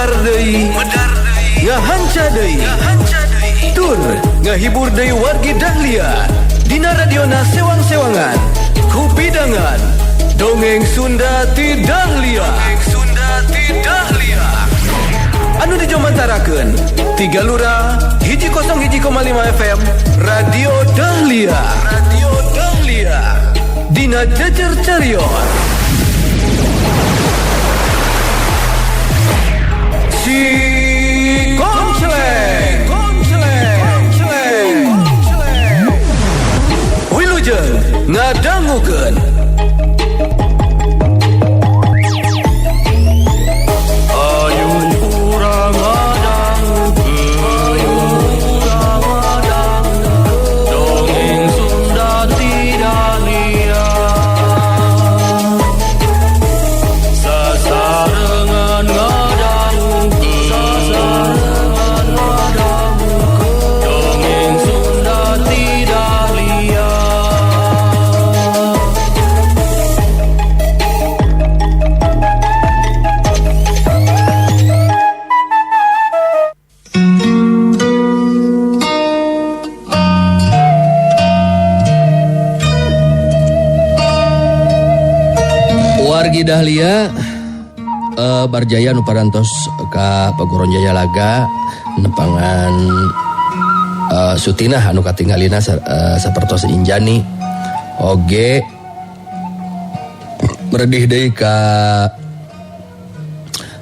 medar deui ngahanca deui tur ngahibur deui wargi Dahlia dina radiona sewang-sewangan kupidangan dongeng Sunda ti Dahlia anu dijomantarakeun 3 Lura 101,5 FM Radio Dahlia dina jejer carios si Konceleng Wilujeng ngadangukeun Dahlia Barjaya nu parantos ka Paguron Jaya Laga nepangan Sutinah anu katinggalina sapertos Injani oge meredih deui ka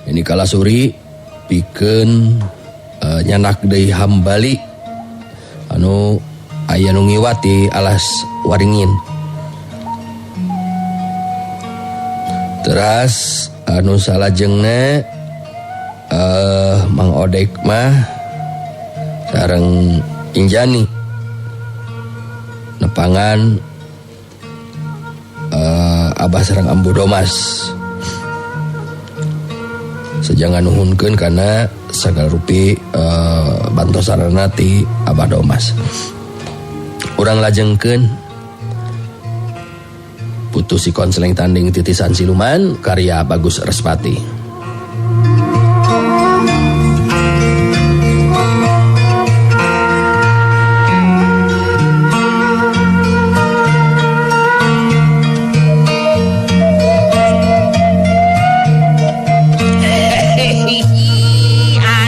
ini Kalasuri pikeun nyanak deui Hambali anu aya nu ngiwat di alas Waringin. Teras anu salajengna Mang Odek mah sareng Injani nepangan Abah sareng Ambu Domas sejangan nuhunkeun kana sagala rupi bantosarana ti Abah Domas. Urang lajengkeun Putu si Konceleng tanding titisan siluman karya Bagus Respati.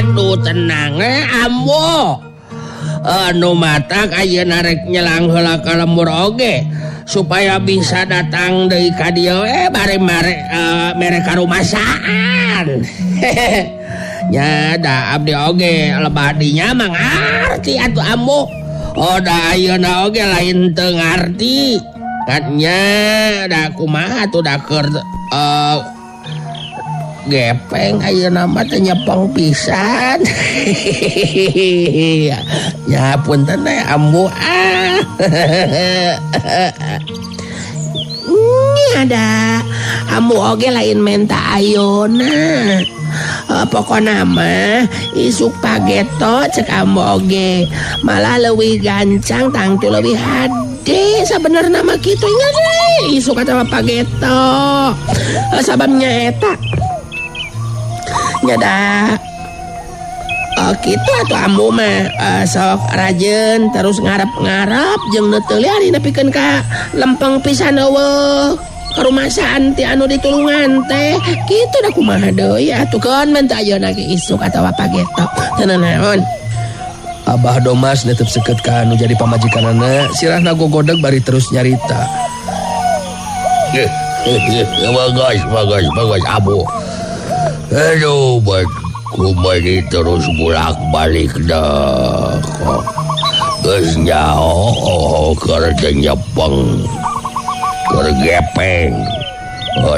Aduh tenang ambo anu matak ayeuna rek nyelang heula ka lembur oge supaya bisa datang deui ka dieu bare mere karumasaan. Nya da abdi oge lebah dinya mah ngarti atuh ambo. Oh da ayeuna oge lain teu ngarti. Katnya da kumaha atuh da keur gepeng ayeuna mah teh nyepeng pisan. Ya punten ambo ada ambu oge lain menta ayeuna pokona mah isuk pageto cek ambu oge malah leuwih gancang tangtu leuwih hade sabenerna mah kitu ingat deui isuk atawa pageto sababnya eta nyada kitu atuh ambu mah sok rajeun terus ngarep-ngarep jeung teu liari nepikeun ka lempeng pisan eueuh karumasaan ti anu ditulungan teh kitu da kumaha deui atuh keun menta ayeuna ge isuk atawa pageto teu naon. Abah Domas netep seukeut ka anu jadi pamajikanana sirahna gogodeg bari terus nyarita. Bagus abu. Aduh buat kumani terus bolak-balik dah. Geus nyaho keur nyepeng. Keur gepeng.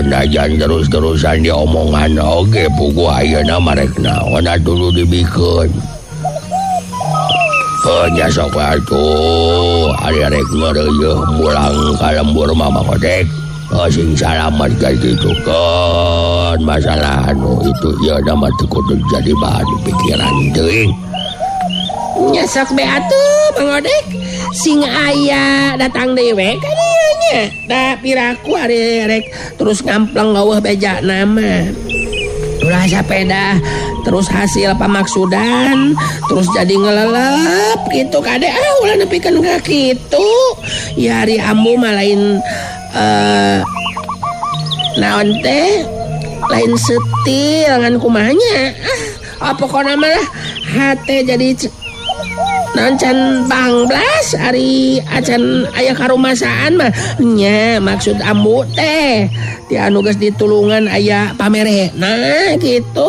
Najan terus-terusan diomongan oge pugu ayeuna marek naon dulu dibikeun. Nya sok atuh ari-arek ngeureuyeuh mulang ka lembur Mama Kodek. Sing salamat kayak gitu kan masalah anu itu ya nama teu kudu jadi bahan pikiran teuing. Nya sok be atuh Mang Odek sing aya datang deui we ka dieu nya da piraku ari rek terus ngampleng eueuh beja nama. ulah sepeda terus hasil pamaksudan terus jadi ngelelep gitu kade ulah nepikeun ka kitu ya ari ambu mah lain naon teh lain setil ngan kumanya pokona mah hate jadi nancan banglas ari acan aya karumasaan mah nya maksud ambu teh ti anu geus ditulungan aya pamere nah gitu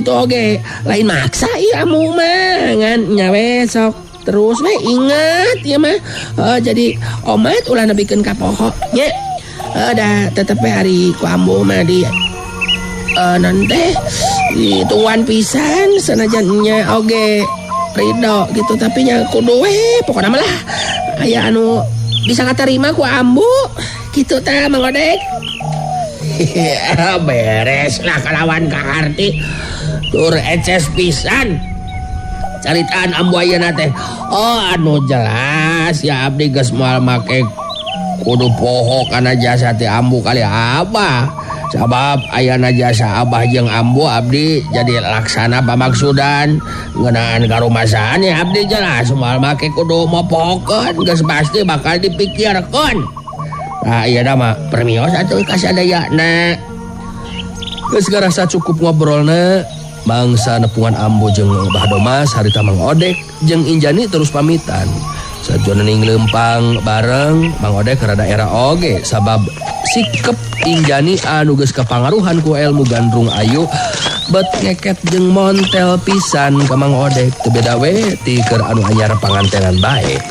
oge lain maksa ieu ambu mah ngan nya we sok terus we ingat ieu mah jadi omat ulah nebikeun ka pokok nya da tetep we ari ku ambu mah di nanti dituan pisan sanajan nya oge ridho gitu tapi nya kudu we pokokna mah lah aya anu bisa katarima ku ambu gitu tah Mang Odek. Beres lah kalawan kaharti tur eces pisan caritaan ambu ayeuna teh anu jelas ya abdi geus moal make kudu poho kana jasa ti ambu kali abah sabab ayana jasa abah jeung ambu abdi jadi laksana pamaksudan ngeunaan karumasaan ya abdi jelas moal make kudu mopohokeun geus pasti bakal dipikirkeun. Nah ieu mah permios atuh kasadayana. Geus garasa cukup ngobrolna bangsa nepungan ambu jeung Mbah Domas harita Mang Odek jeung Injani terus pamitan. Sajonening lempang bareng Mang Odek rada era oge sabab sikep Injani anu geus kapangaruhan ku ilmu gandrung ayu bet ngeket jeung montel pisan ka Mang Odek teu beda we ti keur anu anyar pangantenan bae.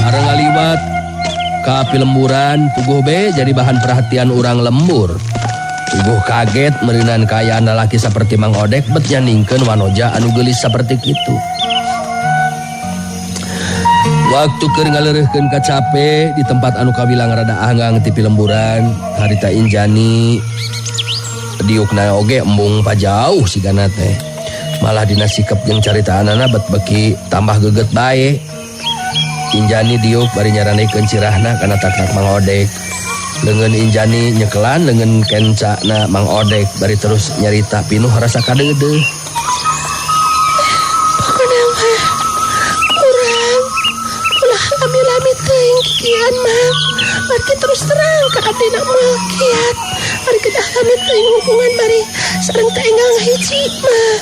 Bareng ngaliwat ka pilemburan puguh be jadi bahan perhatian urang lembur. Puguh kaget meureunnan kayaan lalaki saperti Mang Odek bet nyaningkeun wanoja anu geulis saperti kitu. Waktu keur ngaleureuhkeun ka cape di tempat anu kabilang rada anggang ti pilemburan harita Injani diukna oge embung pajauh sigana teh malah dina sikep jeung caritaanana bet beki tambah geget bae. Injani diuk bari nyaranekeun cirahna kana taknak Mang Odek. Leungeun Injani nyekelan leungeun kencana Mang Odek bari terus nyarita pinuh rasa kadeudeuh. Kian mah, mari terus terang ke abdi nak moal kiat. Mari kita amit teuing hubungan bari sareng teh enggang hiji mah.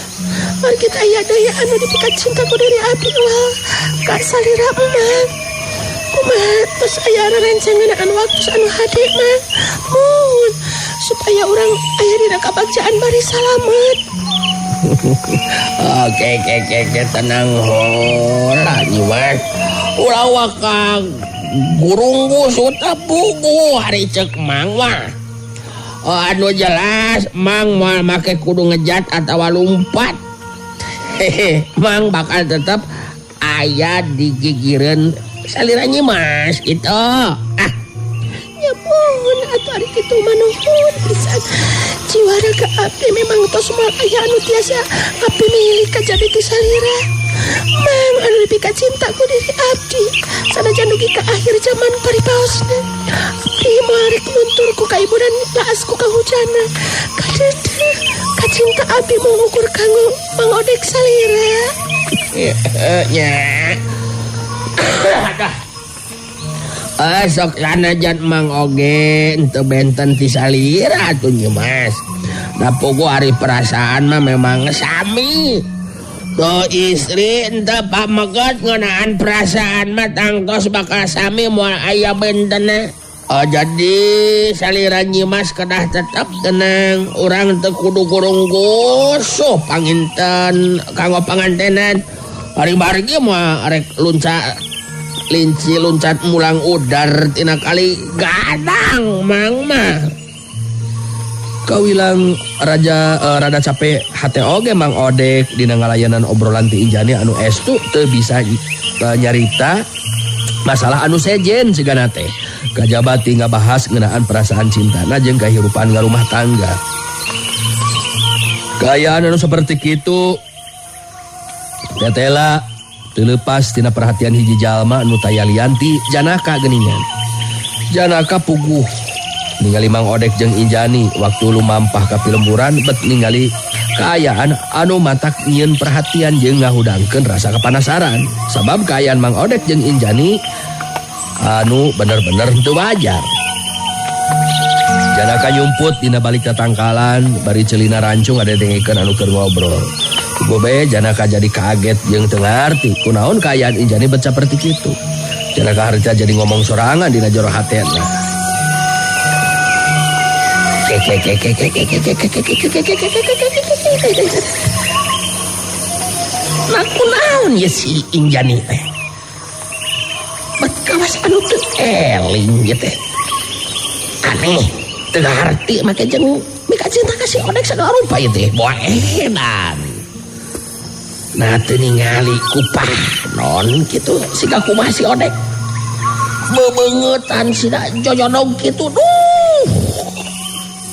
Mari kita aya daya anu dipikat cintaku dari abdi moal ka salira mah. Kumaha tos aya rerencangan waktu anu hade mah. Mun supaya orang aya dina kabagjaan bari salamet. Oke tenang hola nyiwas ulah wakang gurunggu suta pugu hari cek Mang mah anu jelas Mang moal make kudu ngejat atawa lumpat Mang bakal tetep aya di gigireun salira Nyimas gitu ya mohon atuh ari kitu manuhun pisan jiwa raga abdi memang tos moal aya anu tiasa abdi milik ka jadi ti salira Mang anu dipikat cintaku diri abdi sanajan dugi ka akhir zaman paripaosna abdi moal rek luntur ku kaibu dan laas ku kahujana kadeudeung kacinta abdi mengukur kanggo Mang Odek salira nya sok sanajan Mang oge ente benten ti salira atuh Nyimas da pugu ari perasaan mah memang sami. Tuh istri ente pamegot ngeunaan perasaan mah tangtos bakal sami moal aya bentena. Jadi salira Nyimas kedah tetep tenang, urang teu kudu gurung-gusuh panginten kanggo pangantenan. Bari-bari ge moal arek linci luncat mulang udar tina kali gadang Mang mah. Kawilang rada capek hate oge Mang Odek dina ngalayanan obrolan ti Injani anu estu teu bisa nyarita masalah anu sejen sigana teh kajaba ti ngabahas ngeunaan perasaan cintana jeung kahirupan ngarumah tangga. Kaayaan anu saperti kitu tetela Terlepas tina perhatian hiji jalma anu taya lianti Janaka geningan. Janaka puguh ningali Mang Odek jeung Injani waktu lumampah ka pilemburan bet ningali kaayaan anu matak nyieun perhatian jeung ngahudangkeun rasa kepanasaran. Sabab kaayaan Mang Odek jeung Injani anu bener-bener teu wajar. Janaka nyumput dina balik tatangkalan bari celina rancung ada dengekeun anu keur ngobrol. Gobe Janaka jadi kaget jeung teu ngarti kunaon kaayaan Injani bet saperti kitu. Janaka harita jadi ngomong sorangan dina jero hatena. Nah kunaon ya si Injani teh? Bet kawas anu teu eling ieu teh. Aneh, teu ngarti make jeung mika cinta ka si Odek sagala rupa ieu teh. Boa edan. Nah teu ningali kupah non kitu siga kumaha si Odek. Bebeungetan sida jojodog kitu.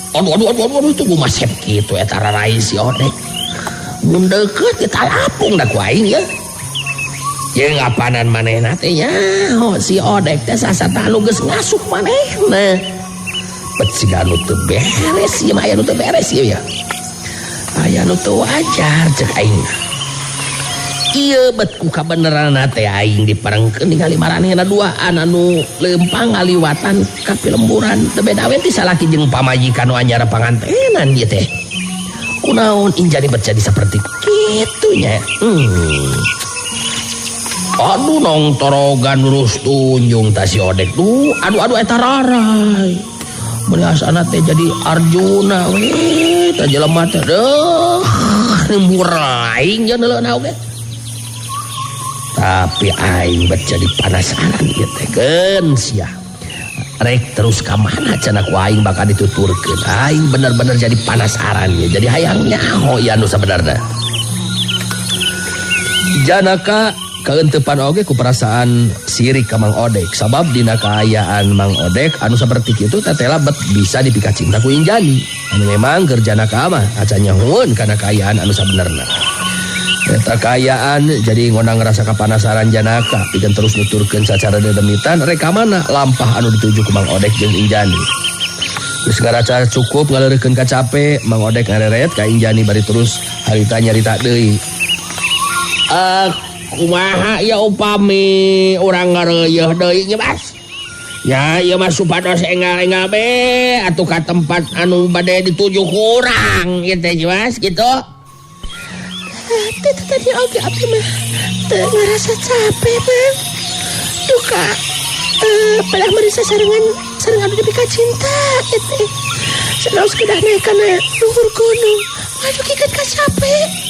Aduh itu kumaha sep kitu eta rarai si Odek. Mun deukeut kita lapung da ku aing ya. Jeung apanan manehna teh nyaho si Odek teh sasata anu geus ngasuh manehna. Bet siga anu teu beres ieu mah aya anu teu beres ieu ya. Aya anu teu wajar ceuk aing. Ieu bet ku kabeneranna teh aing diparengkeun ningali maranehna duaan anu lempang ngaliwatan ka pilemburan teu beda we ti salaki jeung pamajikan nu anyar pangantenan ieu teh. Kunaon Injani bet jadi saperti kitu nya. Aduh nong torogan lurus tunjung ta si Odek tuh. Aduh eta rarai. Belasana teh jadi Arjuna we tah jelema teh deuh muraing jeung leuna oge. Tapi aing bet jadi penasaran ieu teh keun sia. Rek terus ka mana cenah ku aing bakal dituturkeun. Aing bener-bener jadi penasaran ya. Jadi hayang nyaho ieu anu sabenerna. Janaka kaentepan oge ku perasaan sirik ka Mang Odek sabab dina kaayaan Mang Odek anu saperti kitu tetela bet bisa dipika cinta ku Injani. Anu memang keur Janaka mah acan nyahoeun kana kaayaan anu sabenerna. Eta kaayaan jadi ngonang rasa kapanasaran Janaka pikeun terus nuturkeun sacara dedemitan reka mana lampah anu dituju ku Mang Odek jeung Injani. Geus ngaraca cukup ngaleureukeun ka cape Mang Odek ngareret ka Injani bari terus harita nyarita deui. Kumaha ya upami urang ngareuyeuh deui nya Mas. Ya ieu mah supados enggal-enggal be atuh ka tempat anu bade dituju ku urang ieu teh Mas kitu. Tadi oge abdi mah teu ngarasa capek Mang. Duka padah merisa sarengan abdi pika cinta eta. Sanaos kedah naik kana luhur gunung. Aduh kikat ka capek.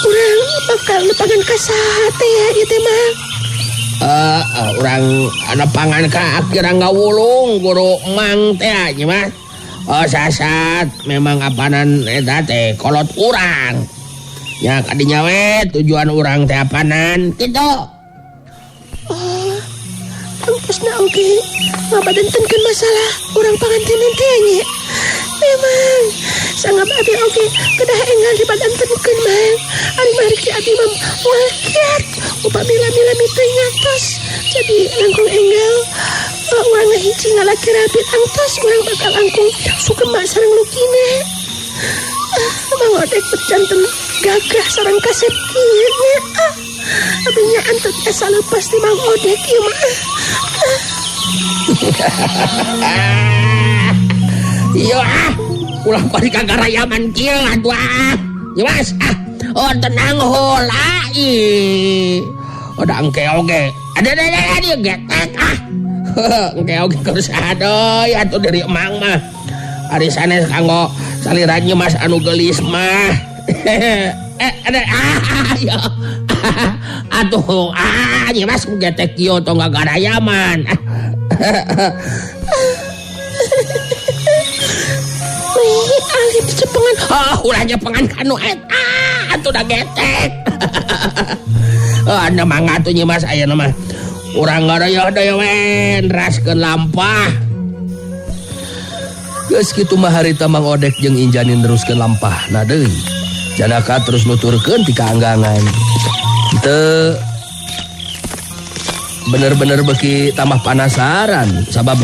Urang bakal nepangan ka saha teh ya ieu teh Mang. Urang nepangan ka akira ngawulung guru Mang teh nya Mas. Sasat memang apanan eta teh kolot urang. Ya kadinya we tujuan urang teh apanan kitu. Kampusna oge ngabadentenkeun masalah urang pangantenan teh nya. Memang sangap abdi oge kedah enggal dibadentenkeun Mang. Ari mari ki abdi mah moal kiat upamila teh ngantos jadi langkung enggal. Urang hiji ngalaki rapi angtos urang bakal langkung sukema sareng lukina. Mang Odek berjanten gagah sareng kasep kieu nya. Abdi nya antep asa leupas ti Mang Odek ieu mah. Iya ulah bari ka garayaman kieu atuh ya Mas. Tenang heula Udah engke oge. Ada getek engke oge keur saha atuh dari emang mah. Ari sanes kanggo salirannya Mas anu geulis mah. Ada ya. Atuh nya Mas getek kieu tong garayaman. Ali cepengan. Ulah jepengan kanu eta. Atuh da getek. Anda mangatunya Mas aya mah. Urang ngaroyoh deui wen raskeun lampah. Geus kitu mah harita Mang Odek jeung Injani neruskeun lampahna deui. Janaka terus nuturkeun ti kaanggangan. bener-bener beki tambah penasaran sabab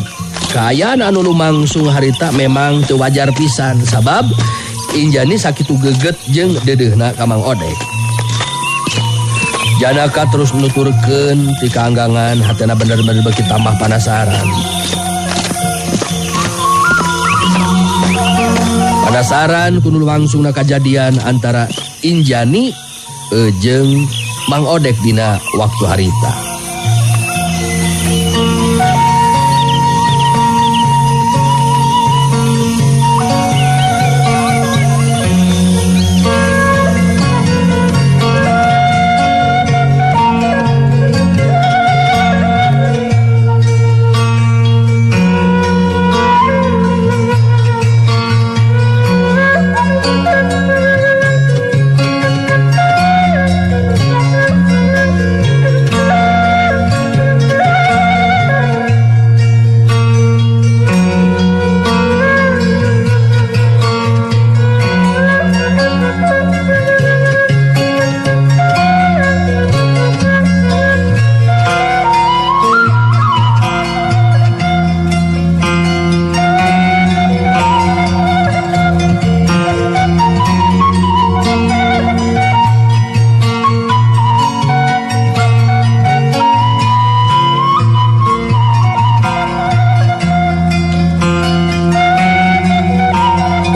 kaayaan anu lumangsung harita memang teu wajar pisan sabab Injani sakitu geget jeung dedeuna ka Mang Odek. Janaka terus nuturkeun ti kaanggangan hatena bener-bener beki tambah penasaran. Penasaran kudu langsungna kajadian antara Injani jeung Mang Odek dina waktu harita.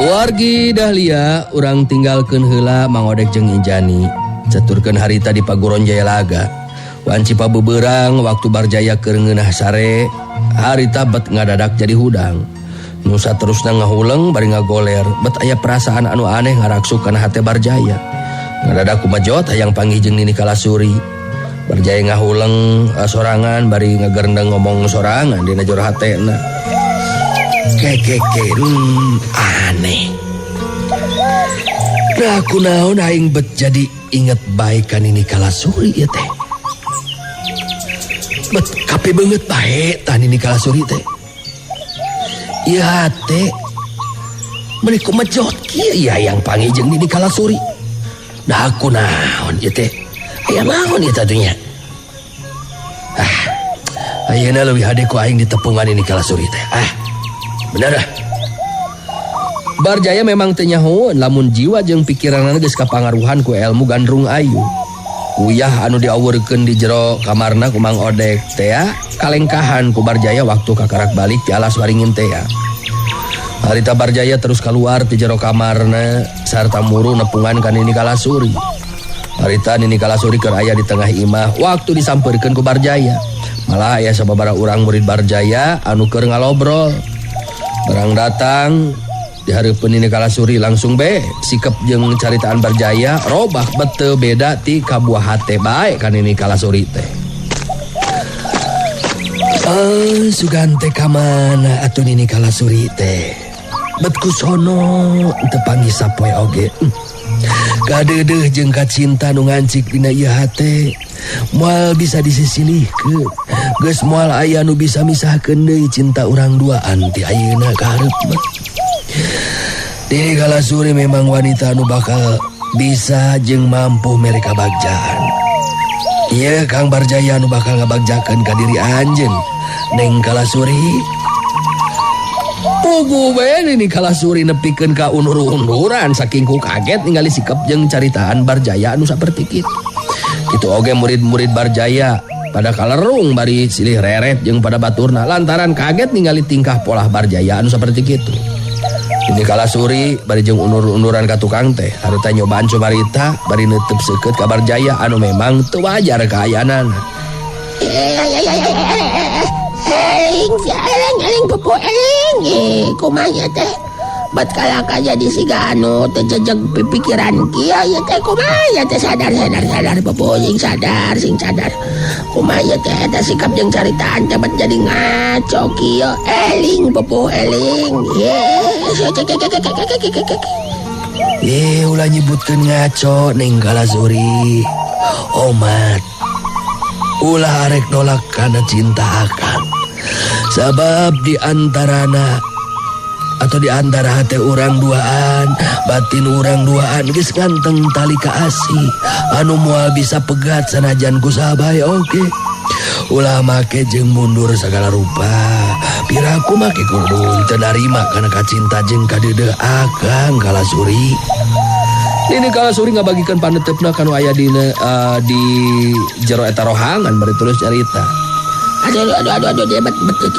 Wargi Dahlia urang tinggalkeun heula Mang Odek jeung Injani caturkeun harita di Paguron Jayalaga. Wanci pabeberang waktu Barjaya keur ngeunah sare harita bet ngadadak jadi hudang. Nu saterusna ngahuleng bari ngagoler bet aya perasaan anu aneh ngaraksuk kana hate Barjaya. Ngadadak kumajot hayang panggih jeung Nini Kalasuri. Barjaya ngahuleng sorangan bari ngagerendeng ngomong sorangan dina jero hatena. Aneh. Nah kunaon aing bet jadi inget bae ka Nini Kalasuri ieu teh. Bet kape beungeut bae tah Nini Kalasuri teh. Ieu hate meuni kumejot kieu ieu yang panggih jeung Nini Kalasuri. Nah kunaon ieu teh? Aya naon ieu teh nya? Ayeuna leuwih hade ku aing ditepungan Nini Kalasuri teh. Bener dah. Barjaya memang teu nyahoeun lamun jiwa jeung pikiranna geus kapangaruhan ku ilmu gandrung ayu. Uyah anu diawurkeun di jero kamarna ku Mang Odek teh kalengkahan ku Barjaya waktu kakarak balik ti alas waringin teh. Harita Barjaya terus keluar ti jero kamarna sarta muru nepungan ka Nini Kalasuri. Harita Nini Kalasuri keur aya di tengah imah waktu disampeurkeun ku Barjaya. Malah aya sababaraha urang murid Barjaya anu keur ngalobrol. Barang datang dihareupeun Nini Kalasuri langsung sikep jeung caritaan Barjaya robah bete beda ti kabuah hate bae ka Nini Kalasuri teh. Sugan teh ka mana atuh Nini Kalasuri teh? Bet kusono teu panggih sapoe oge. Kadeudeuh jeung kacinta nu ngancik dina ieu hate moal bisa disisilihkeun. Geus moal aya nu bisa misahkeun deui cinta urang duaan ti ayeuna ka hareup mah. Nini Kalasuri memang wanita anu bakal bisa jeung mampu mere kabagjaan. Ieu Kang Barjaya anu bakal ngabagjakeun ka diri anjeun Neng Kalasuri. Pugu bae Nini Kalasuri nepikeun ka undur-unduran saking ku kaget ningali sikap jeung caritaan Barjaya anu saperti kitu. Kitu oge murid-murid Barjaya pada kalerung bari silih reret jeung pada baturna lantaran kaget ningali tingkah pola Barjaya anu saperti kitu. Nini Kalasuri bari jeung undur-unduran ka tukang teh harita nyobaan cumarita bari neuteub seukeut ka Barjaya anu memang teu wajar kaayaanana. Eling popo eling kumaha teh bat kalaka jadi siga anu teu jejeg pikiran kieu ieu teh kumaha teh sadar popo sing sadar kumaha teh eta sikap jeung caritaan teh bat jadi ngaco kieu eling popo eling ulah nyebutkeun ngaco Neng Kalasuri. Omat ulah arek nolak kana cinta akang. Sabab di antarana atau di antara hati orang duaan, batin orang duaan geus nganteng tali kasih anu moal bisa pegat sanajan ku sabae oge. Ulah make jeung mundur segala rupa. Piraku make kudu teu narima kana kacinta jeung kadeudeuk Akang Kalasuri. Nini Kalasuri ngabagikeun panetepna kanu aya di jero eta rohangan bari terus carita. Aduh, dia betul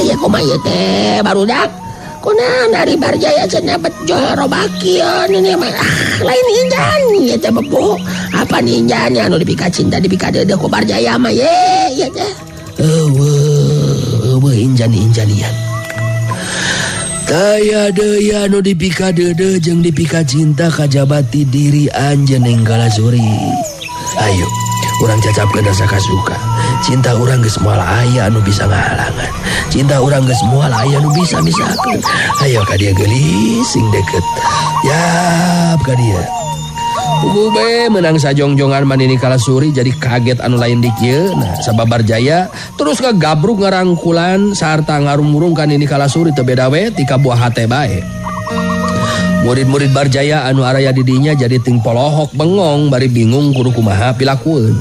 ya kumaha teh barudak. Kunaon dari Barjaya cenah bet joe robakian ini mah lain injan ieu teh bebu. Apa ninjan anu dipika cinta dipika deudeuh ku Barjaya mah ye ieu teh. Eueuh injan-injanian. Taya deui anu dipika deudeuh jeung dipika cinta kajabati diri anjeun Kalasuri. Ayo, urang cacapkeun rasa kasuka. Cinta urang geus moal aya anu bisa ngahalangan. Cinta urang geus moal aya anu bisa misakeun. Ayo ka dieu geulis sing deket. Yap ka dieu. Pugu be menang sajongjongan Nini Kalasuri jadi kaget anu lain di kieu. Nah, sabab Barjaya terus ngagabruk ngarangkulan sarta ngarumurung ka Nini Kalasuri teu beda we ti ka buah hate bae. Murid-murid Barjaya anu araya di dinya jadi ting polohok bengong bari bingung kudu kumaha pilakueun.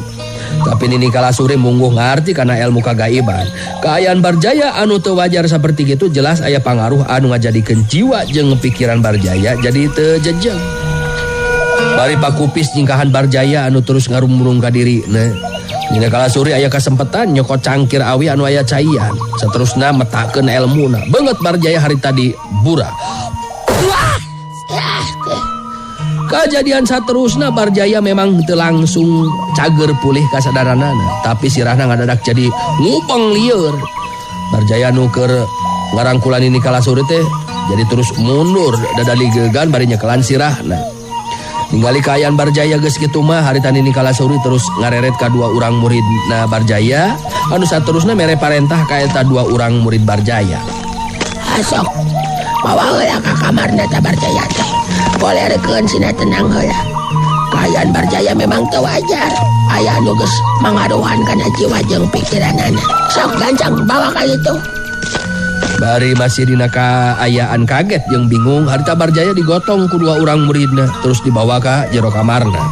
Tapi Nini Kalasuri mungguh ngarti karena ilmu kagaiban. Kaayaan Barjaya anu teu wajar saperti gitu jelas aya pangaruh anu ngajadikeun jiwa jeung pikiran Barjaya jadi teu jejeg. Bari pakupis nyingkahan Barjaya anu terus ngarumurung ka dirina. Nini Kalasuri aya kasempatan nyokot cangkir awi anu aya caian. Saterusna metakeun elmuna. Beungeut Barjaya hari tadi bura. Kejadian saterusna Barjaya memang teu langsung cager pulih kasadaranana, tapi sirahna ngadadak jadi ngupeng lieur. Barjaya nu keur ngarangkulan Nini Kalasuri teh jadi terus mundur dadaligegan bari nyekelan sirahna. Ningali kaayaan Barjaya geus kitu mah harita Nini Kalasuri terus ngareret ka dua urang muridna Barjaya anu saterusna mere parentah ka eta dua urang murid Barjaya. Asok bawa heula ka kamarna ta Barjaya teh. Polerkeun sina tenang heula. Kaayaan Barjaya memang teu wajar. Aya anu geus mangaruhan kana jiwa jeung pikiranana. Sok gancang bawa ka itu. Bari masih dina kaayaan kaget jeung bingung harita Barjaya digotong ku dua urang muridna terus dibawa ka jero kamarna.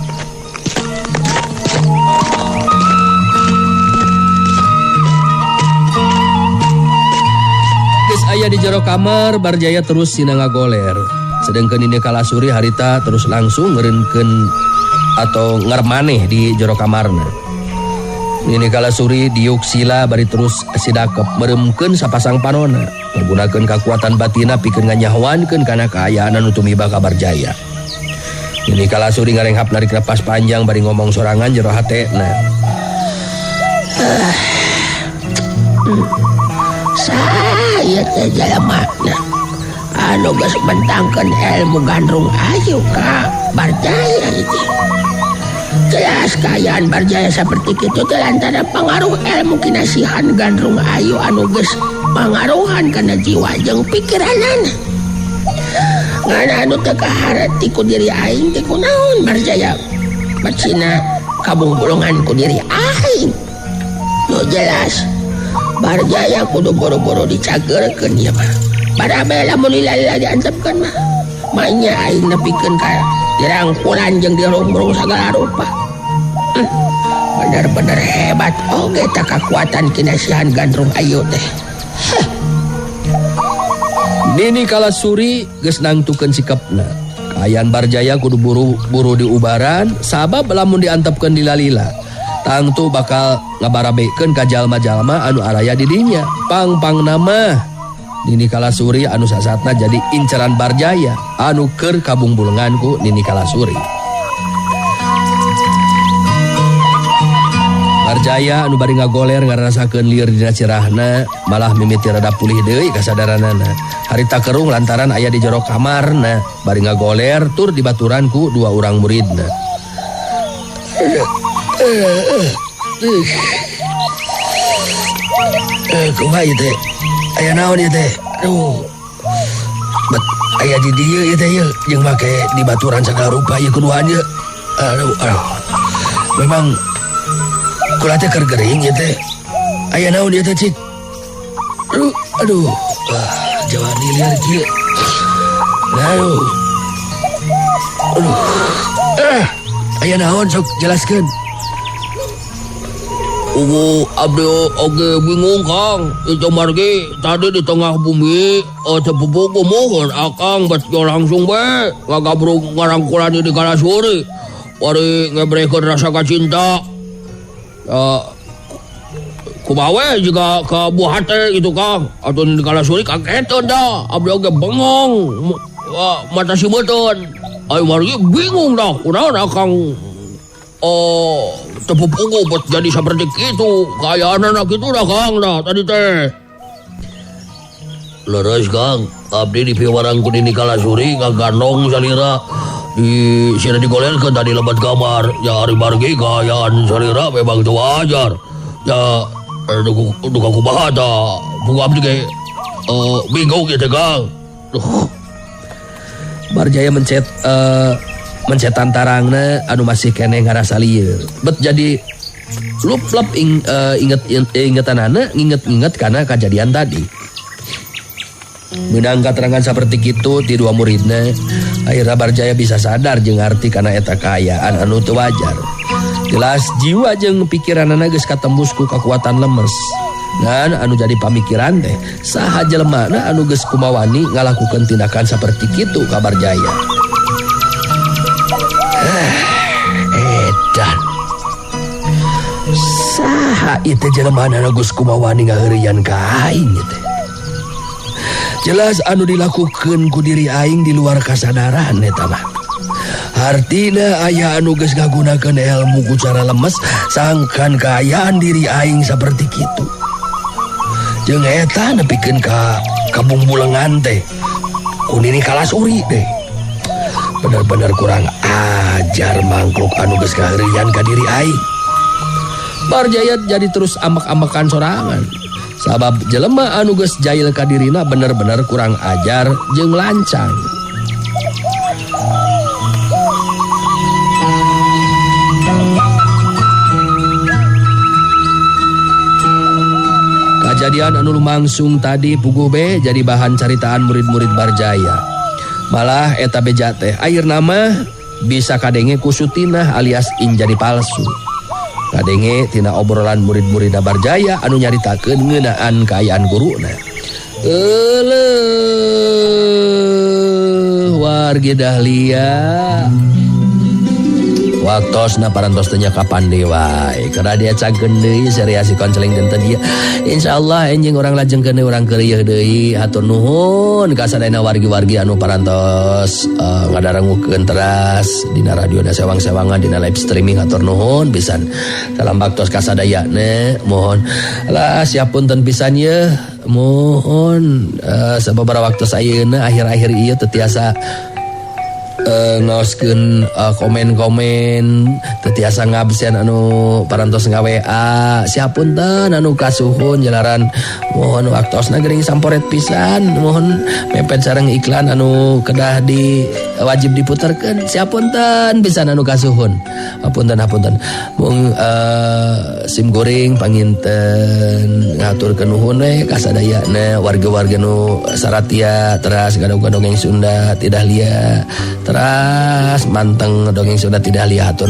Geus aya di jero kamar Barjaya terus sina ngagoler. Sedangkan Nini Kalasuri harita terus langsung ngeureunkeun atau ngarmaneh di jero kamarna. Nini Kalasuri diuk sila bari terus sidakep meremkeun sapasang panona. Pergunakeun kakuatan batina pikeun nganyahoankeun kana kaayaan anu tumiba ka Barjaya. Nini Kalasuri ngarenghap narik napas panjang bari ngomong sorangan jero hatena. Saya teh jalemana anu geus bentangkeun ilmu gandrung ayu ka Barjaya itu. Jelas kaayaan Barjaya seperti itu lantaran pengaruh ilmu kinasihan gandrung ayu anu geus mangaruhan kana jiwa jeung pikiranana. Ngan anu teu kahareti ku diri aing teh kunaon Barjaya? Bacina kabungbulungan ku diri aing. Nu jelas Barjaya kudu boro-boro dicageurkeun ieu mah. Barabe lamun lila diantepkeun mah. Manya aing nepikeun ka dirangkulan jeung dirumbrung sagala rupa. Bener-bener hebat oge ta kakuatan kinasihan gandrung ayu teh. Nini Kalasuri geus nangtukeun sikepna. Kaayaan Barjaya kudu buru-buru diubaran sabab lamun diantepkeun lila-lila tangtu bakal ngabarabekeun ka jalma-jalma anu araya di dinya. Pang-pang nama Nini Kalasuri anu sasatna jadi inceran Barjaya anu keur kabungbulungan ku Nini Kalasuri. Barjaya anu bari ngagoler ngarasakeun lieur dina sirahna malah mimiti rada pulih deui kasadaranana. Harita kerung lantaran aya di jero kamarna bari ngagoler tur dibaturan ku dua urang muridna. Kumaha ieu teh? Aya naon ieu teh? Aduh. Bet aya di dieu ieu teh ieu jeung make dibaturan sagala rupa ieu kuduan ieu. Aduh. Memang kula teh keur gering ieu teh. Aya naon ieu teh cik? Aduh. jawani liar kieu. Aduh. Aya naon sok jelaskeun. Abdi oge bingung Kang. Itu margi tadi di tengah bumi sepupu mohon akang bet langsung be ngagabrung ngarangkulan di Kalasuri. Wari ngebrekeun rasa kacinta. Kumawe juga ke buah hati gitu Kang. Atau di Kalasuri kageteun dah. Abdi oge bengong. Mata si beton. Ayo margi bingung dah. Kunaon akang tepupungu buat jadi seperti itu. Kayak anak itu dah Kang dah tadi teh. Leres Kang, abdi di piwarang kunini Kalasuri ngagandong salira di sini digolelkeun tadi lebat kamar. Ya hari margi kayaan salira memang tu wajar. Ya duka kumaha tah. Bunga abdi ge bingung gitu Kang. Barjaya mencet antarangna anu masih keneh ngarasa lieur. Bet jadi lup-lup ingetanana nginget kana kejadian tadi. Menang katerangan seperti kitu ti dua muridna, akhirnya Barjaya bisa sadar jeung arti kana eta kaayaan anu teu wajar. Jelas jiwa jeung pikiranana geus katembus ku kekuatan lemes. Dan anu jadi pamikiran teh saha jelemana anu geus kumawani ngalakukeun tindakan seperti kitu ka Barjaya. Edan saha itu jelemana anu geus kumawani ngaheureuyan ka aing teh. Jelas anu dilakukeun ku diri aing di luar kasadaran eta mah. Artina aya anu geus ngagunakeun ilmu ku cara lemes sangkan kaayaan diri aing seperti kitu. Jeung eta nepikeun ka kabungbulengan teh kunini Kalasuri deh. Bener-bener kurang ajar mangkluk anu geus kaheureuyan ka diri aing. Barjaya jadi terus ambak-ambakan sorangan. Sabab jelema anu geus jail ka dirina bener-bener kurang ajar jeung lancang. Kejadian anu lumangsung tadi puguh be jadi bahan caritaan murid-murid Barjaya. Malah eta beja teh ayeuna mah bisa kadenge ku Sutinah alias injani palsu. Kadenge tina obrolan murid-murid Barjaya anu nyaritakeun ngeunaan kaayaan guruna. Wargi Dahlia. Waktosna parantos tanya kapan dewa. Karena dia cangkeun deui seriasi konseling dinten ieu. Insyaallah enjing urang lajengkeun deui urang keur deui hatur nuhun ka sadayana wargi-wargi anu parantos ngadarangukeun teras dina radio da sewang-sewangan dina live streaming hatur nuhun pisan. Dalam waktos kasadayana mohon lah siapunten pisan ye. Mohon sababaraha waktu ayeuna akhir-akhir ieu teu tiasa ngaoskeun komen-komen teu tiasa ngabsen anu parantos nga-WA siapunten anu kasuhun jalaran mohon waktosna geuning samporet pisan mohon mepet sareng iklan anu kedah di wajib diputerkeun siapunten pisan anu kasuhun hapunten mung sim goreng panginten ngaturkeun nuhun we kasadayana warga-warga nu saratia teras gadog dongeng Sunda tidak lia teras manteng dongeng Sunda tidak lihat hatur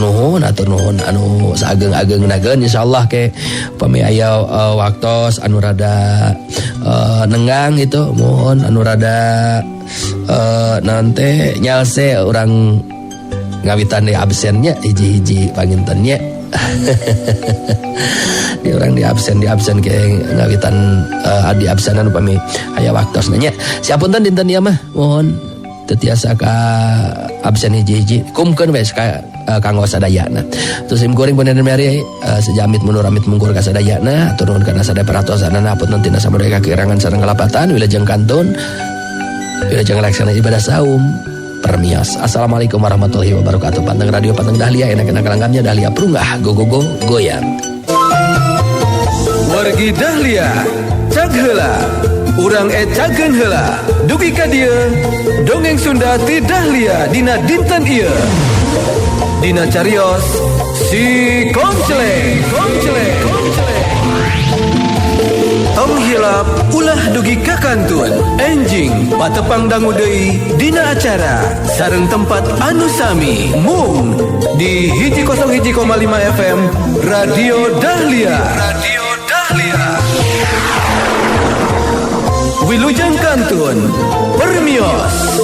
nuhun anu saageng-ageng nageun insyaallah ke pami aya waktos anu rada nenggang itu mohon anu rada nanti nyalse orang ngawitan di absennya hiji-hiji pangintennya di orang di absen ke ngawitan di absenan upami aya waktos nanya siapunten dinten ieu mah mohon tetiasa ka absen hiji-hiji kumkeun we ka kanggo sadayana terus sim goreng bener meri sejamit menuramit mungkur ka sadayana turun kana sadaya peratosanana hapunten tina sabaraha kakirangan sareng kalapatan wilujeng kantun wilujeng laksana ibadah saum permios. Assalamualaikum warahmatullahi wabarakatuh. Panteng radio Panteng Dahlia enak-enak langgamnya Dahlia Prunggah go goyang. Wargi Dahlia cag heula urang cageun heula dugi ka dieu dongeng Sunda ti Dahlia dina dinten ieu dina carios si Kongceleng Tong Cilap ulah dugi kakantun enjing patepang dangu deui dina acara sareng tempat anu sami mung di 101,5 FM Radio Dahlia. Wilujeng Kantun Permios.